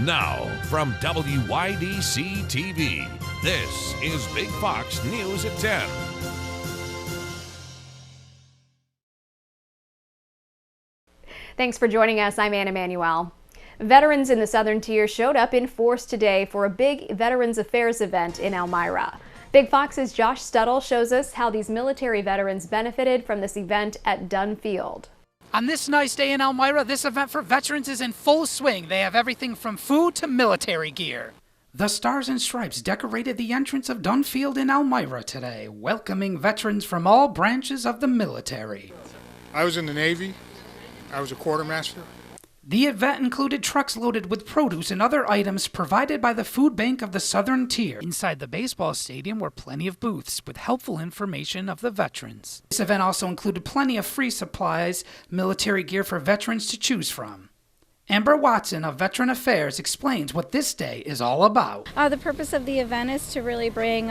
Now, from WYDC TV, this is Big Fox News at 10. Thanks for joining us. I'm Anna Manuel. Veterans in the Southern Tier showed up in force today for a big Veterans Affairs event in Elmira. Big Fox's Josh Stuttle shows us how these military veterans benefited from this event at Dunn Field. On this nice day in Elmira, this event for veterans is in full swing. They have everything from food to military gear. The Stars and Stripes decorated the entrance of Dunn Field in Elmira today, welcoming veterans from all branches of the military. I was in the Navy. I was a quartermaster. The event included trucks loaded with produce and other items provided by the Food Bank of the Southern Tier. Inside the baseball stadium were plenty of booths with helpful information of the veterans. This event also included plenty of free supplies, military gear for veterans to choose from. Amber Watson of Veteran Affairs explains what this day is all about. The purpose of the event is to really bring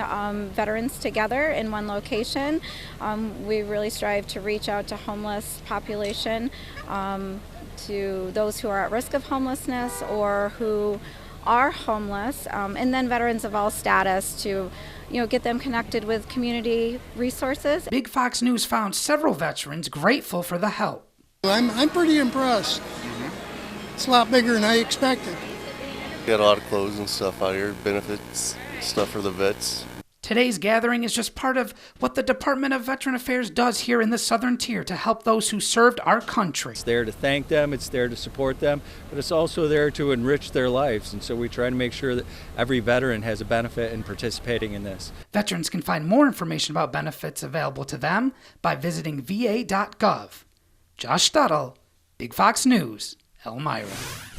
veterans together in one location. We really strive to reach out to homeless population, to those who are at risk of homelessness or who are homeless, and then veterans of all status to get them connected with community resources. Big Fox News found several veterans grateful for the help. I'm pretty impressed. It's a lot bigger than I expected. Got a lot of clothes and stuff out here, benefits, stuff for the vets. Today's gathering is just part of what the Department of Veteran Affairs does here in the Southern Tier to help those who served our country. It's there to thank them, it's there to support them, but it's also there to enrich their lives. And so we try to make sure that every veteran has a benefit in participating in this. Veterans can find more information about benefits available to them by visiting va.gov. Josh Stuttle, Big Fox News, Elmira.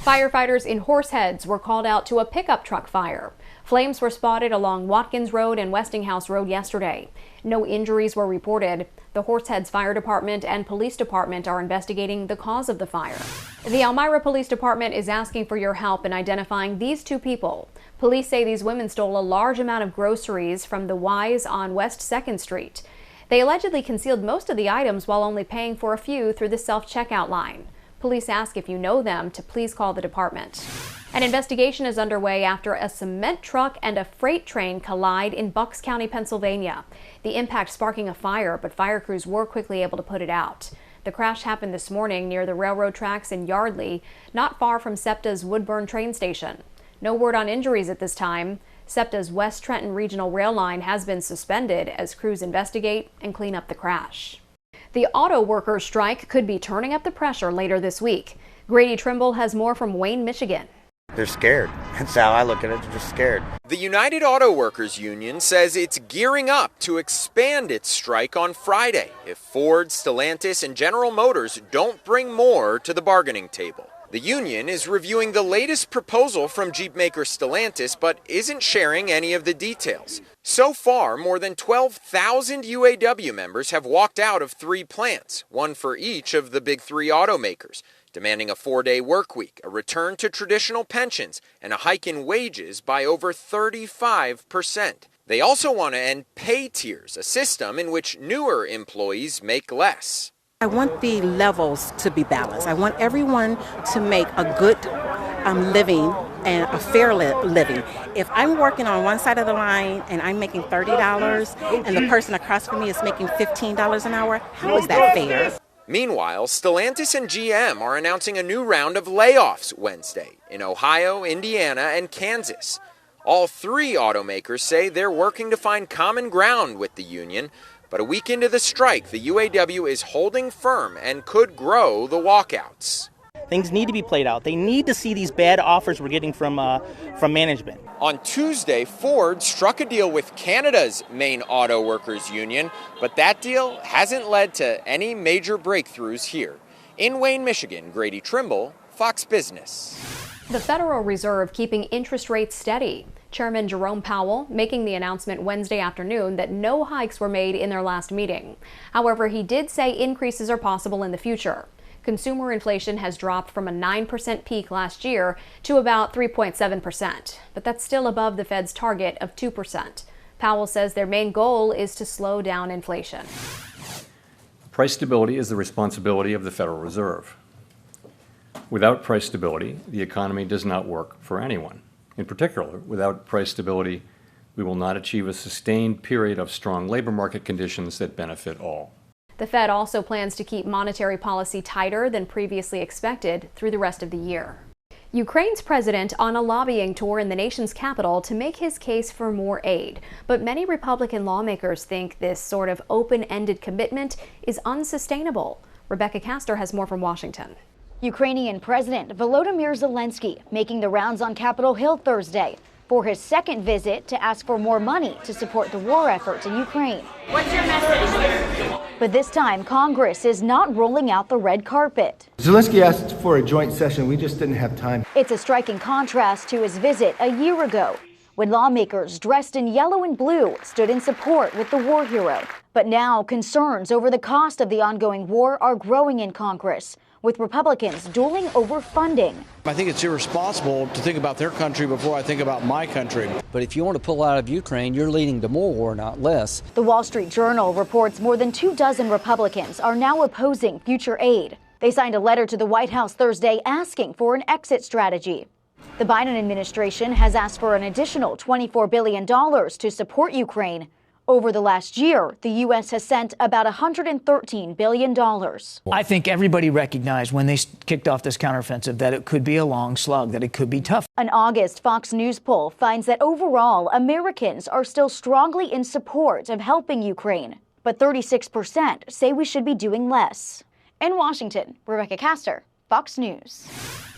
Firefighters in Horseheads were called out to a pickup truck fire. Flames were spotted along Watkins Road and Westinghouse Road yesterday. No injuries were reported. The Horseheads Fire Department and Police Department are investigating the cause of the fire. The Elmira Police Department is asking for your help in identifying these two people. Police say these women stole a large amount of groceries from the Y's on West 2nd Street. They allegedly concealed most of the items while only paying for a few through the self-checkout line. Police ask if you know them to please call the department. An investigation is underway after a cement truck and a freight train collide in Bucks County, Pennsylvania. The impact sparking a fire, but fire crews were quickly able to put it out. The crash happened this morning near the railroad tracks in Yardley, not far from SEPTA's Woodburn train station. No word on injuries at this time. SEPTA's West Trenton Regional Rail Line has been suspended as crews investigate and clean up the crash. The auto workers' strike could be turning up the pressure later this week. Grady Trimble has more from Wayne, Michigan. They're scared. That's how I look at it. They're just scared. The United Auto Workers Union says it's gearing up to expand its strike on Friday if Ford, Stellantis, and General Motors don't bring more to the bargaining table. The union is reviewing the latest proposal from Jeep maker Stellantis, but isn't sharing any of the details. So far, more than 12,000 UAW members have walked out of 3 plants, one for each of the big 3 automakers, demanding a 4-day work week, a return to traditional pensions, and a hike in wages by over 35%. They also want to end pay tiers, a system in which newer employees make less. I want the levels to be balanced. I want everyone to make a good living and a fair living. If I'm working on one side of the line and I'm making $30 and the person across from me is making $15 an hour, how is that fair? Meanwhile, Stellantis and GM are announcing a new round of layoffs Wednesday in Ohio, Indiana, and Kansas. All 3 automakers say they're working to find common ground with the union. But a week into the strike, the UAW is holding firm and could grow the walkouts. Things need to be played out. They need to see these bad offers we're getting from management. On Tuesday, Ford struck a deal with Canada's main auto workers union, but that deal hasn't led to any major breakthroughs here. In Wayne, Michigan, Grady Trimble, Fox Business. The Federal Reserve keeping interest rates steady. Chairman Jerome Powell making the announcement Wednesday afternoon that no hikes were made in their last meeting. However, he did say increases are possible in the future. Consumer inflation has dropped from a 9% peak last year to about 3.7%, but that's still above the Fed's target of 2%. Powell says their main goal is to slow down inflation. Price stability is the responsibility of the Federal Reserve. Without price stability, the economy does not work for anyone. In particular, without price stability, we will not achieve a sustained period of strong labor market conditions that benefit all. The Fed also plans to keep monetary policy tighter than previously expected through the rest of the year. Ukraine's president on a lobbying tour in the nation's capital to make his case for more aid. But many Republican lawmakers think this sort of open-ended commitment is unsustainable. Rebecca Castor has more from Washington. Ukrainian President Volodymyr Zelensky making the rounds on Capitol Hill Thursday for his second visit to ask for more money to support the war efforts in Ukraine. What's your message? But this time, Congress is not rolling out the red carpet. Zelensky asked for a joint session. We just didn't have time. It's a striking contrast to his visit a year ago, when lawmakers dressed in yellow and blue stood in support with the war hero. But now concerns over the cost of the ongoing war are growing in Congress, with Republicans dueling over funding. I think it's irresponsible to think about their country before I think about my country. But if you want to pull out of Ukraine, you're leading to more war, not less. The Wall Street Journal reports more than 24 Republicans are now opposing future aid. They signed a letter to the White House Thursday asking for an exit strategy. The Biden administration has asked for an additional $24 billion to support Ukraine. Over the last year, the U.S. has sent about $113 billion. I think everybody recognized when they kicked off this counteroffensive that it could be a long slug, that it could be tough. An August Fox News poll finds that overall, Americans are still strongly in support of helping Ukraine, but 36% say we should be doing less. In Washington, Rebecca Castor, Fox News.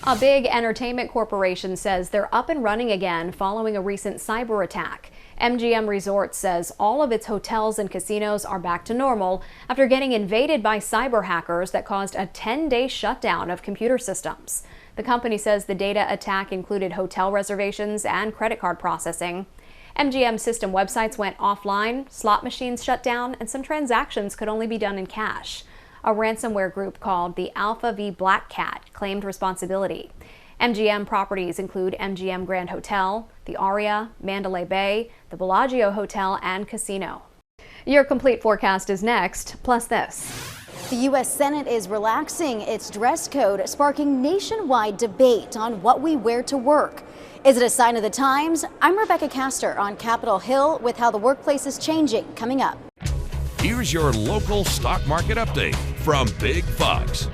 A big entertainment corporation says they're up and running again following a recent cyber attack. MGM Resorts says all of its hotels and casinos are back to normal after getting invaded by cyber hackers that caused a 10-day shutdown of computer systems. The company says the data attack included hotel reservations and credit card processing. MGM system websites went offline, slot machines shut down, and some transactions could only be done in cash. A ransomware group called the Alpha V Black Cat claimed responsibility. MGM properties include MGM Grand Hotel, the Aria, Mandalay Bay, the Bellagio Hotel, and Casino. Your complete forecast is next, plus this. The U.S. Senate is relaxing its dress code, sparking nationwide debate on what we wear to work. Is it a sign of the times? I'm Rebecca Castor on Capitol Hill with how the workplace is changing, coming up. Here's your local stock market update from Big Fox.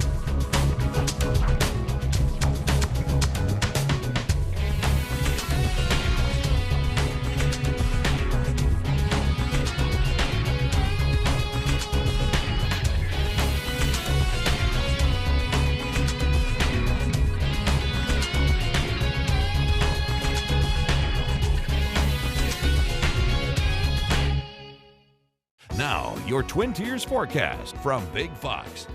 Now, your Twin Tiers forecast from Big Fox.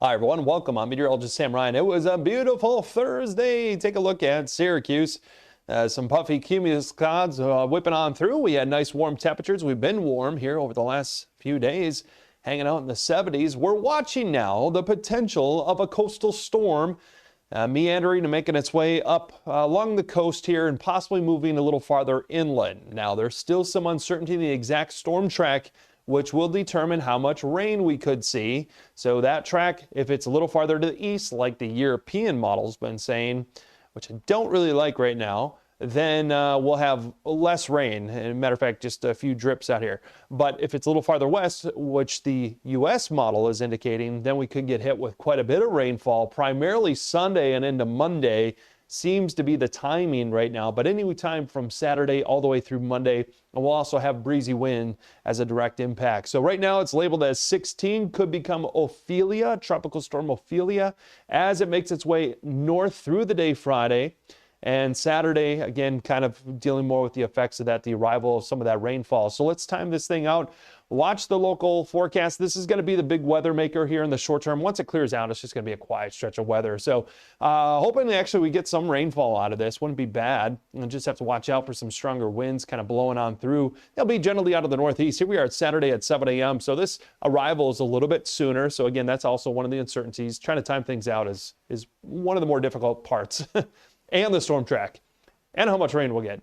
Hi, everyone. Welcome. I'm meteorologist Sam Ryan. It was a beautiful Thursday. Take a look at Syracuse. Some puffy cumulus clouds whipping on through. We had nice warm temperatures. We've been warm here over the last few days, hanging out in the 70s. We're watching now the potential of a coastal storm meandering and making its way up along the coast here and possibly moving a little farther inland. Now, there's still some uncertainty in the exact storm track, which will determine how much rain we could see. So that track, if it's a little farther to the east, like the European model's been saying, which I don't really like right now, then we'll have less rain. As a matter of fact, just a few drips out here. But if it's a little farther west, which the U.S. model is indicating, then we could get hit with quite a bit of rainfall, primarily Sunday and into Monday. Seems to be the timing right now, but any time from Saturday all the way through Monday, and we'll also have breezy wind as a direct impact. So right now it's labeled as 16, could become Ophelia, Tropical Storm Ophelia, as it makes its way north through the day Friday. And Saturday, again, kind of dealing more with the effects of that, the arrival of some of that rainfall. So let's time this thing out. Watch the local forecast. This is going to be the big weather maker here in the short term. Once it clears out, it's just going to be a quiet stretch of weather. So hoping actually we get some rainfall out of this. Wouldn't be bad. We'll just have to watch out for some stronger winds kind of blowing on through. They'll be generally out of the northeast. Here we are at Saturday at 7 a.m. So this arrival is a little bit sooner. So again, that's also one of the uncertainties. Trying to time things out is one of the more difficult parts. And the storm track, and how much rain we'll get.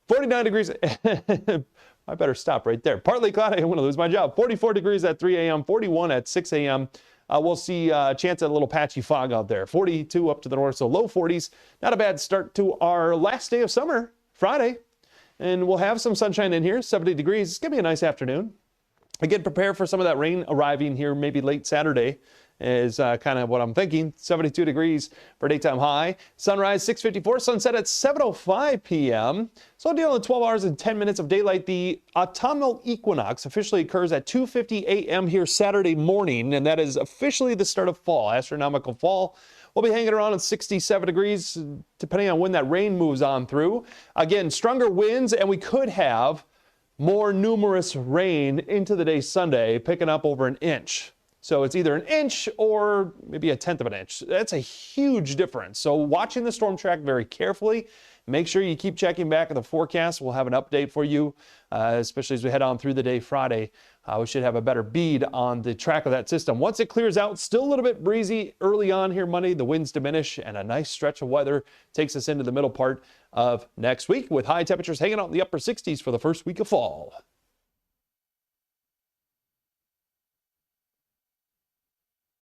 49 degrees. I better stop right there. Partly cloudy. I'm going to lose my job. 44 degrees at 3 a.m., 41 at 6 a.m. we'll see a chance at a little patchy fog out there. 42 up to the north, so low 40s. Not a bad start to our last day of summer, Friday. And we'll have some sunshine in here, 70 degrees. It's going to be a nice afternoon. Again, prepare for some of that rain arriving here maybe late Saturday is kind of what I'm thinking. 72 degrees for daytime high. Sunrise 6:54, sunset at 7:05 p.m. So dealing with 12 hours and 10 minutes of daylight. The autumnal equinox officially occurs at 2:50 a.m. here Saturday morning, and that is officially the start of fall, astronomical fall. We'll be hanging around at 67 degrees, depending on when that rain moves on through. Again, stronger winds, and we could have more numerous rain into the day Sunday, picking up over an inch. So it's either an inch or maybe 1/10 of an inch. That's a huge difference. So watching the storm track very carefully. Make sure you keep checking back at the forecast. We'll have an update for you, especially as we head on through the day Friday. We should have a better bead on the track of that system. Once it clears out, still a little bit breezy early on here Monday. The winds diminish, and a nice stretch of weather takes us into the middle part of next week with high temperatures hanging out in the upper 60s for the first week of fall.